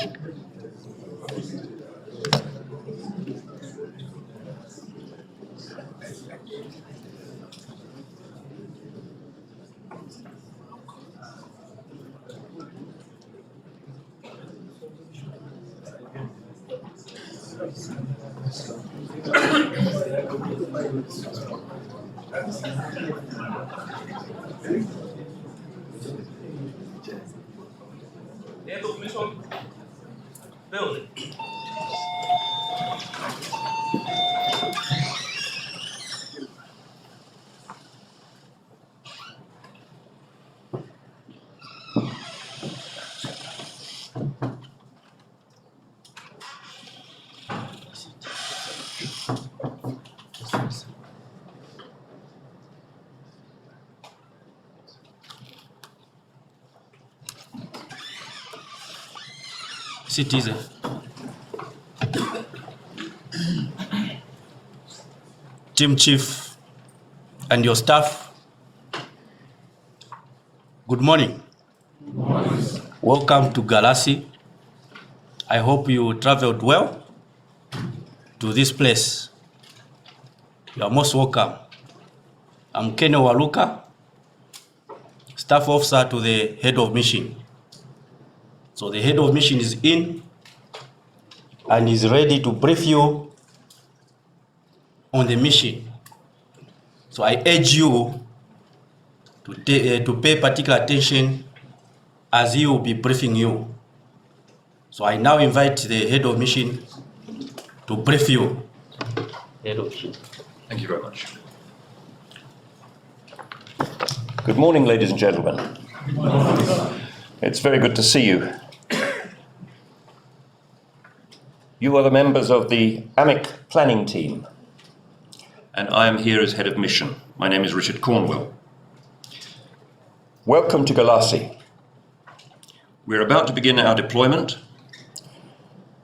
Head of Mission building. Citizen. Team Chief and your staff, good morning. Good morning. Welcome to Galasi. I hope you traveled well to this place. You are most welcome. I'm Kenny Waluka, staff officer to the head of mission. So the head of mission is in and is ready to brief you on the mission. So I urge you to pay particular attention as he will be briefing you. So I now invite the head of mission to brief you. Head of mission. Thank you very much. Good morning, ladies and gentlemen. Good morning. It's very good to see you. You are the members of the AMIC planning team, and I am here as head of mission. My name is Richard Cornwell. Welcome to Galasi. We're about to begin our deployment.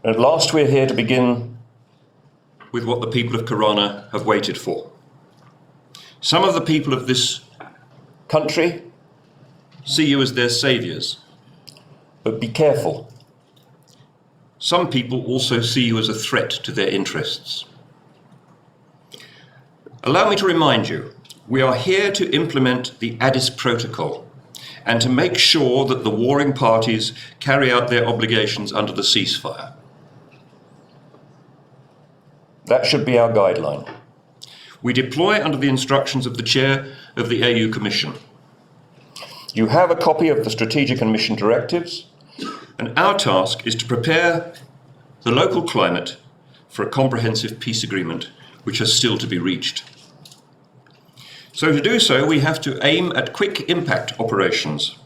At last we're here to begin with what the people of Corona have waited for. Some of the people of this country see you as their saviours, but be careful. Some people also see you as a threat to their interests. Allow me to remind you, we are here to implement the Addis Protocol and to make sure that the warring parties carry out their obligations under the ceasefire. That should be our guideline. We deploy under the instructions of the chair of the AU Commission. You have a copy of the strategic and mission directives, and our task is to prepare the local climate for a comprehensive peace agreement which has still to be reached. So to do so, we have to aim at quick impact operations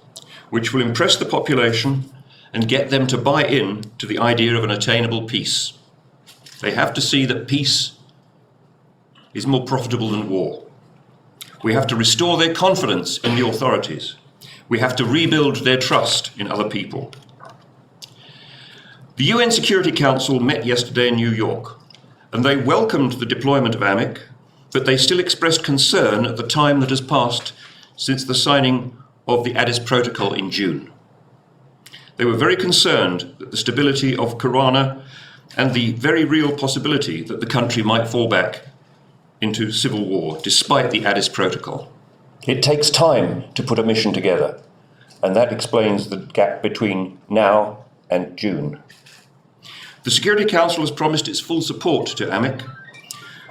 which will impress the population and get them to buy in to the idea of an attainable peace. They have to see that peace is more profitable than war. We have to restore their confidence in the authorities. We have to rebuild their trust in other people. The UN Security Council met yesterday in New York, and they welcomed the deployment of AMIC, but they still expressed concern at the time that has passed since the signing of the Addis Protocol in June. They were very concerned that the stability of Corona and the very real possibility that the country might fall back into civil war despite the Addis Protocol. It takes time to put a mission together, and that explains the gap between now and June. The Security Council has promised its full support to AMIC,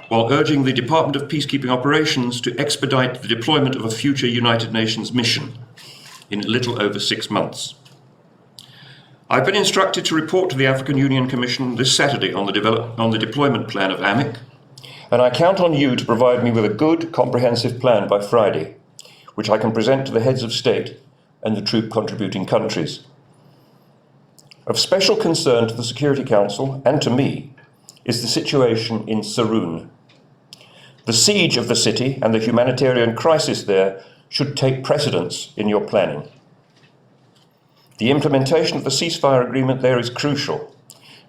while urging the Department of Peacekeeping Operations to expedite the deployment of a future United Nations mission in a little over 6 months. I've been instructed to report to the African Union Commission this Saturday on the deployment plan of AMIC, and I count on you to provide me with a good, comprehensive plan by Friday, which I can present to the heads of state and the troop contributing countries. Of special concern to the Security Council and to me is the situation in Saroun. The siege of the city and the humanitarian crisis there should take precedence in your planning. The implementation of the ceasefire agreement there is crucial,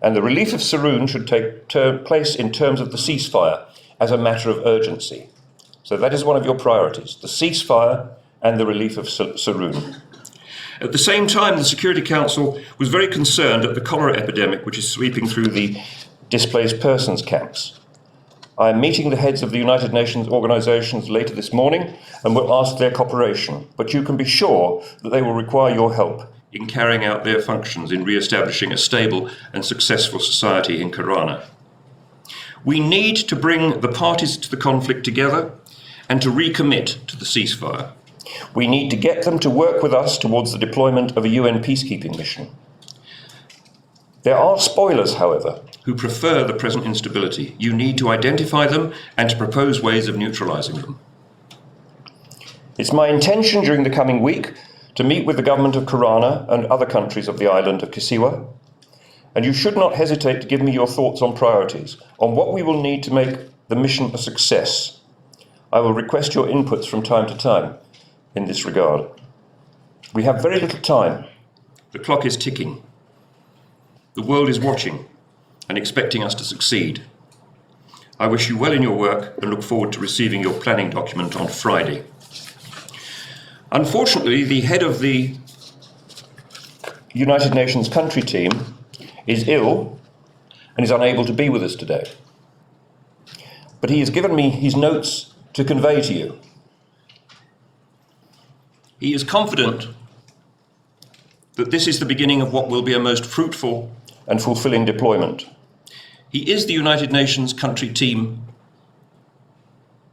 and the relief of Saroun should take place in terms of the ceasefire as a matter of urgency. So that is one of your priorities, the ceasefire and the relief of Saroun. At the same time, the Security Council was very concerned at the cholera epidemic which is sweeping through the displaced persons camps. I am meeting the heads of the United Nations organisations later this morning and will ask their cooperation, but you can be sure that they will require your help in carrying out their functions in re-establishing a stable and successful society in Karana. We need to bring the parties to the conflict together and to recommit to the ceasefire. We need to get them to work with us towards the deployment of a UN peacekeeping mission. There are spoilers, however, who prefer the present instability. You need to identify them and to propose ways of neutralising them. It's my intention during the coming week to meet with the government of Karana and other countries of the island of Kisiwa, and you should not hesitate to give me your thoughts on priorities, on what we will need to make the mission a success. I will request your inputs from time to time in this regard. We have very little time. The clock is ticking. The world is watching and expecting us to succeed. I wish you well in your work and look forward to receiving your planning document on Friday. Unfortunately, the head of the United Nations country team is ill and is unable to be with us today. But he has given me his notes to convey to you. He is confident that this is the beginning of what will be a most fruitful and fulfilling deployment. He is the United Nations country team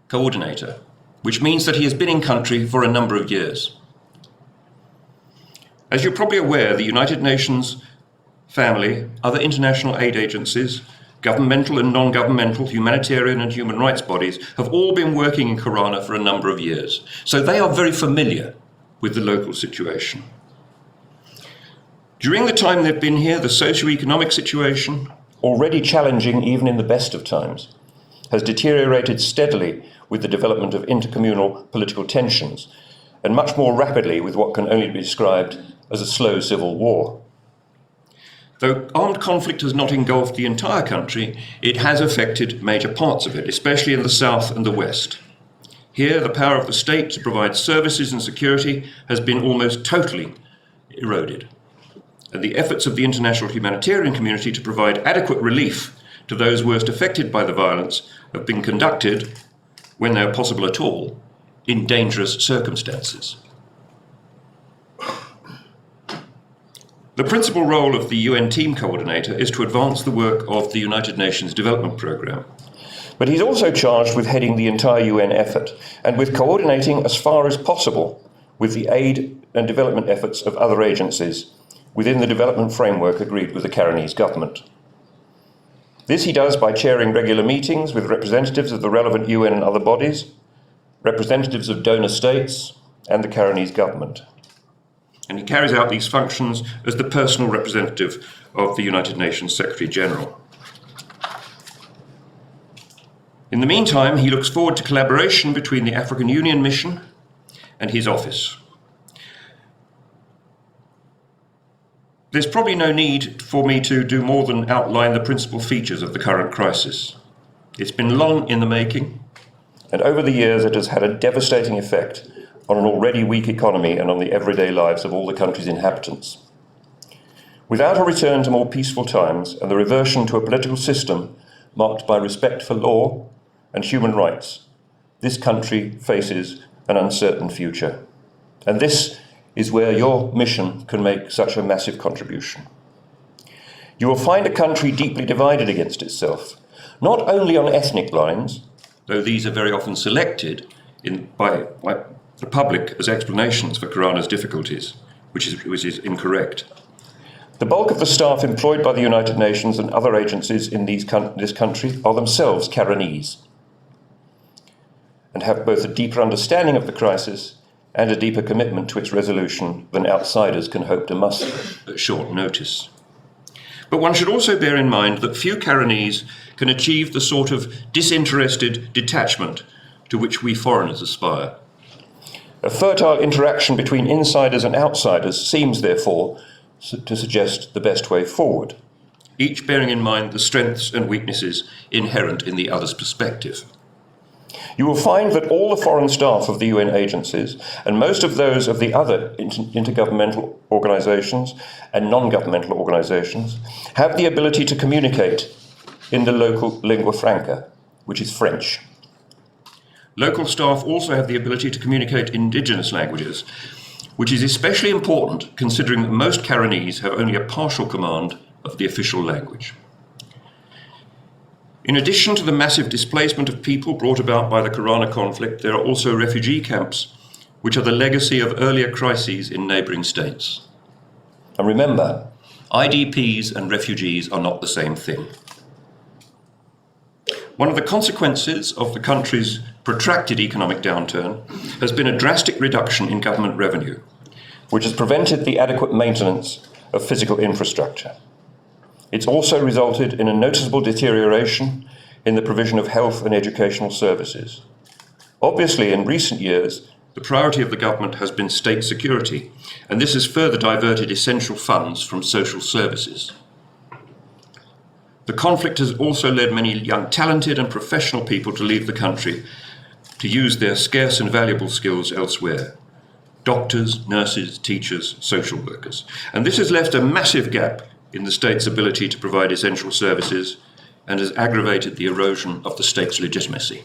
coordinator, which means that he has been in country for a number of years. As you're probably aware, the United Nations family, other international aid agencies, governmental and non-governmental, humanitarian and human rights bodies have all been working in Karana for a number of years. So they are very familiar with the local situation. During the time they've been here, the socio-economic situation, already challenging even in the best of times, has deteriorated steadily with the development of intercommunal political tensions, and much more rapidly with what can only be described as a slow civil war. Though armed conflict has not engulfed the entire country, it has affected major parts of it, especially in the south and the west. Here, the power of the state to provide services and security has been almost totally eroded, and the efforts of the international humanitarian community to provide adequate relief to those worst affected by the violence have been conducted, when they are possible at all, in dangerous circumstances. The principal role of the UN team coordinator is to advance the work of the United Nations Development Programme. But he's also charged with heading the entire UN effort and with coordinating as far as possible with the aid and development efforts of other agencies within the development framework agreed with the Karenese government. This he does by chairing regular meetings with representatives of the relevant UN and other bodies, representatives of donor states, and the Karenese government. And he carries out these functions as the personal representative of the United Nations Secretary General. In the meantime, he looks forward to collaboration between the African Union mission and his office. There's probably no need for me to do more than outline the principal features of the current crisis. It's been long in the making, and over the years it has had a devastating effect on an already weak economy and on the everyday lives of all the country's inhabitants. Without a return to more peaceful times and the reversion to a political system marked by respect for law and human rights, this country faces an uncertain future. And this is where your mission can make such a massive contribution. You will find a country deeply divided against itself, not only on ethnic lines, though these are very often selected by the public as explanations for Karana's difficulties, which is incorrect. The bulk of the staff employed by the United Nations and other agencies in this country are themselves Karenese and have both a deeper understanding of the crisis and a deeper commitment to its resolution than outsiders can hope to muster at short notice. But one should also bear in mind that few Karenese can achieve the sort of disinterested detachment to which we foreigners aspire. A fertile interaction between insiders and outsiders seems, therefore, to suggest the best way forward, each bearing in mind the strengths and weaknesses inherent in the other's perspective. You will find that all the foreign staff of the UN agencies and most of those of the other intergovernmental organisations and non-governmental organisations have the ability to communicate in the local lingua franca, which is French. Local staff also have the ability to communicate in indigenous languages, which is especially important considering that most Carinese have only a partial command of the official language. In addition to the massive displacement of people brought about by the Karana conflict, there are also refugee camps, which are the legacy of earlier crises in neighbouring states. And remember, IDPs and refugees are not the same thing. One of the consequences of the country's protracted economic downturn has been a drastic reduction in government revenue, which has prevented the adequate maintenance of physical infrastructure. It's also resulted in a noticeable deterioration in the provision of health and educational services. Obviously, in recent years, the priority of the government has been state security, and this has further diverted essential funds from social services. The conflict has also led many young, talented and professional people to leave the country to use their scarce and valuable skills elsewhere. Doctors, nurses, teachers, social workers. And this has left a massive gap in the state's ability to provide essential services and has aggravated the erosion of the state's legitimacy.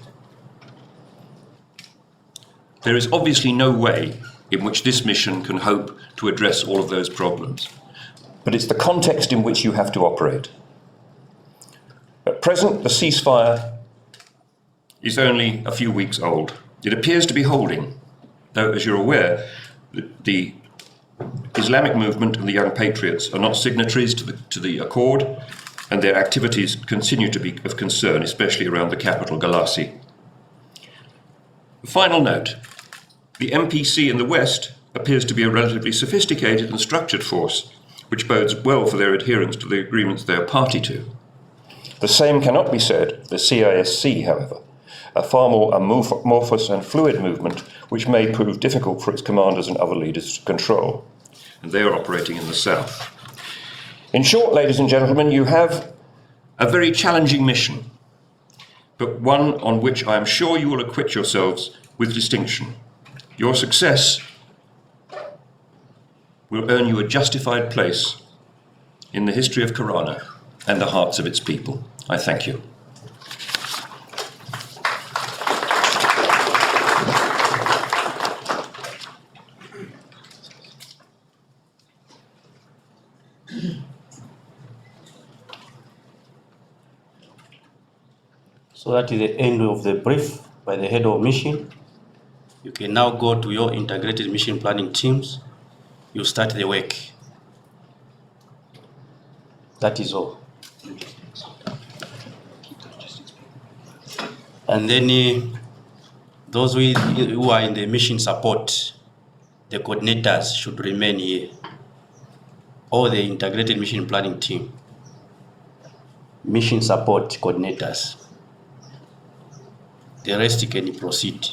There is obviously no way in which this mission can hope to address all of those problems. But it's the context in which you have to operate. At present, the ceasefire is only a few weeks old. It appears to be holding, though, as you're aware, the Islamic movement and the Young Patriots are not signatories to the accord, and their activities continue to be of concern, especially around the capital, Galassi. A final note, the MPC in the West appears to be a relatively sophisticated and structured force, which bodes well for their adherence to the agreements they are party to. The same cannot be said of the CISC, however, a far more amorphous and fluid movement which may prove difficult for its commanders and other leaders to control. And they are operating in the south. In short, ladies and gentlemen, you have a very challenging mission, but one on which I am sure you will acquit yourselves with distinction. Your success will earn you a justified place in the history of Karana and the hearts of its people. I thank you. So that is the end of the brief by the head of mission. You can now go to your integrated mission planning teams. You start the work. That is all. And then those who are in the mission support, the coordinators should remain here. Or the integrated mission planning team. Mission support coordinators. The rest can proceed.